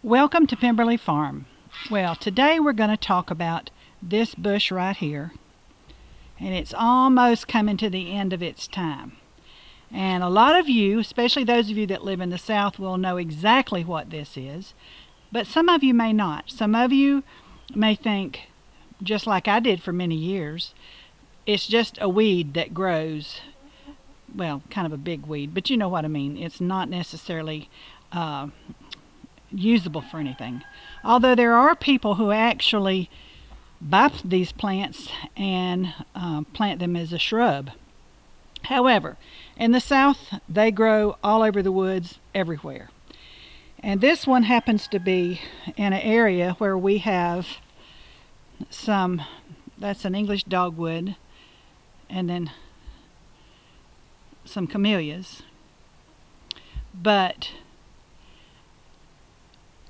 Welcome to Pemberley Farm. Well, today we're going to talk about this bush right here, and it's almost coming to the end of its time. And a lot of you, especially those of you that live in the South, will know exactly what this is, but some of you may not. Some of you may think, just like I did for many years, it's just a weed that grows, well, kind of a big weed, but you know what I mean. It's not necessarily usable for anything. Although there are people who actually buy these plants and plant them as a shrub. However, in the South, they grow all over the woods everywhere. And this one happens to be in an area where we have some, that's an English dogwood, and then some camellias.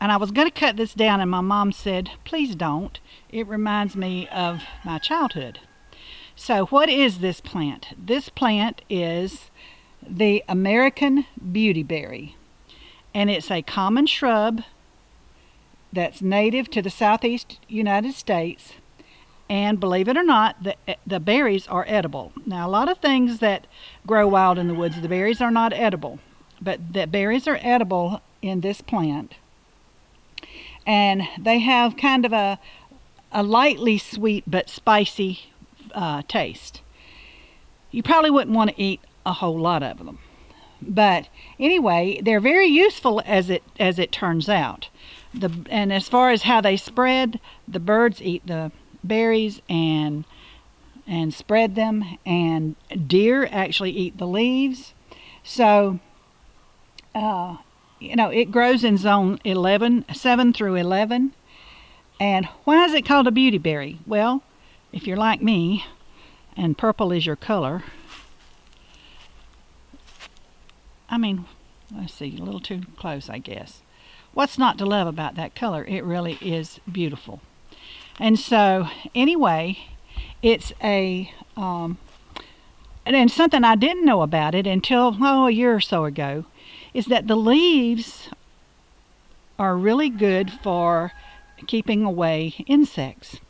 And I was going to cut this down, and my mom said, please don't. It reminds me of my childhood. So what is this plant? This plant is the American beautyberry. And it's a common shrub that's native to the southeast United States. And believe it or not, the berries are edible. Now, a lot of things that grow wild in the woods, the berries are not edible. But the berries are edible in this plant. And they have kind of a lightly sweet but spicy taste. You probably wouldn't want to eat a whole lot of them. But anyway, they're very useful as it turns out. And as far as how they spread, the birds eat the berries and spread them, and deer actually eat the leaves. So it grows in zone 7 through 11. And why is it called a beautyberry? Well, if you're like me and purple is your color, let's see, a little too close, I guess. What's not to love about that color? It really is beautiful. And so, anyway, it's and something I didn't know about it until, a year or so ago, is that the leaves are really good for keeping away insects.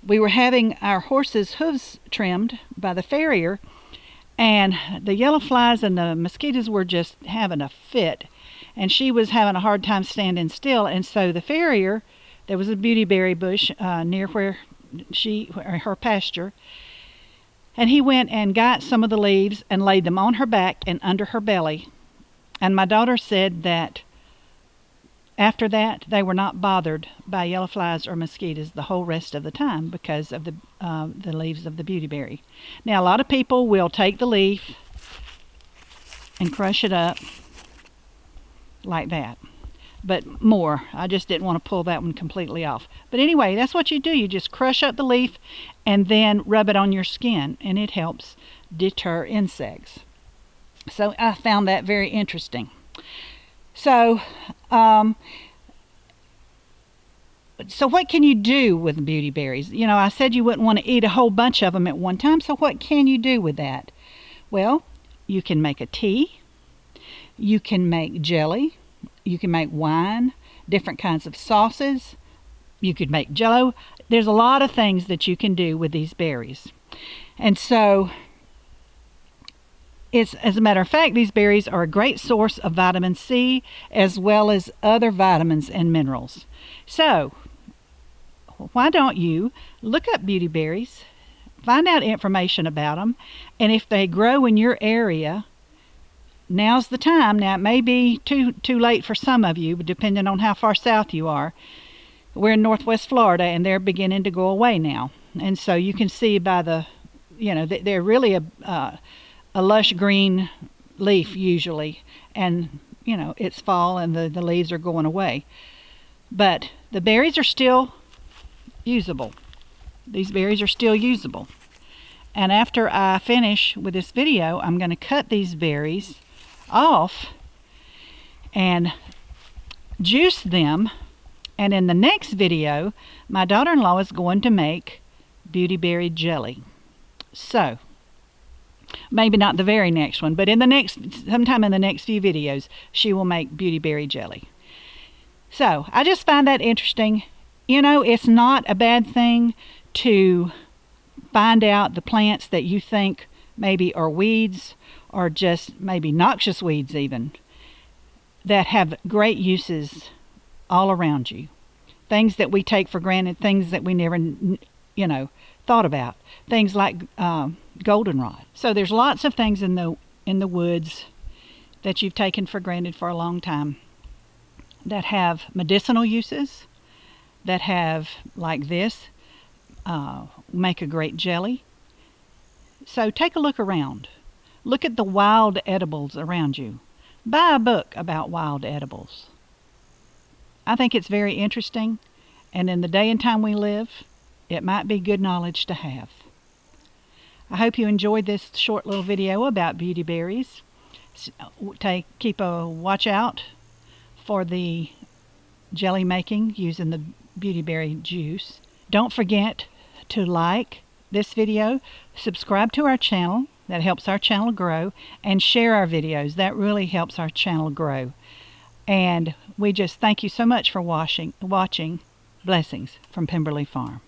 We were having our horses' hooves trimmed by the farrier, and the yellow flies and the mosquitoes were just having a fit, and she was having a hard time standing still. And so the farrier, there was a beautyberry bush near where her pasture, and he went and got some of the leaves and laid them on her back and under her belly. And my daughter said that after that, they were not bothered by yellow flies or mosquitoes the whole rest of the time because of the leaves of the beautyberry. Now, a lot of people will take the leaf and crush it up like that. But more. I just didn't want to pull that one completely off. But anyway, that's what you do. You just crush up the leaf and then rub it on your skin, and it helps deter insects. So I found that very interesting. So what can you do with beautyberries? I said you wouldn't want to eat a whole bunch of them at one time, so what can you do with that? Well, you can make a tea, you can make jelly, you can make wine, different kinds of sauces, you could make jello. There's a lot of things that you can do with these berries. And so, as a matter of fact, these berries are a great source of vitamin C as well as other vitamins and minerals. So, why don't you look up beautyberries, find out information about them, and if they grow in your area, now's the time. Now, it may be too late for some of you, but depending on how far south you are. We're in Northwest Florida, and they're beginning to go away now. And so you can see by the, they're really a lush green leaf usually, and it's fall and the leaves are going away, but the berries are still usable. These berries are still usable. And after I finish with this video, I'm going to cut these berries off and juice them, and in the next video my daughter-in-law is going to make beautyberry jelly. So maybe not the very next one, but sometime in the next few videos, she will make beautyberry jelly. So I just find that interesting. You know, it's not a bad thing to find out the plants that you think maybe are weeds, or just maybe noxious weeds even, that have great uses all around you. Things that we take for granted, things that we never, thought about. Things like goldenrod. So there's lots of things in the woods that you've taken for granted for a long time that have medicinal uses, that have, like this, make a great jelly. So take a look around. Look at the wild edibles around you. Buy a book about wild edibles. I think it's very interesting, and in the day and time we live, it might be good knowledge to have. I hope you enjoyed this short little video about beautyberries. Keep a watch out for the jelly making using the beautyberry juice. Don't forget to like this video, subscribe to our channel, that helps our channel grow, and share our videos. That really helps our channel grow. And we just thank you so much for watching. Blessings from Pemberley Farm.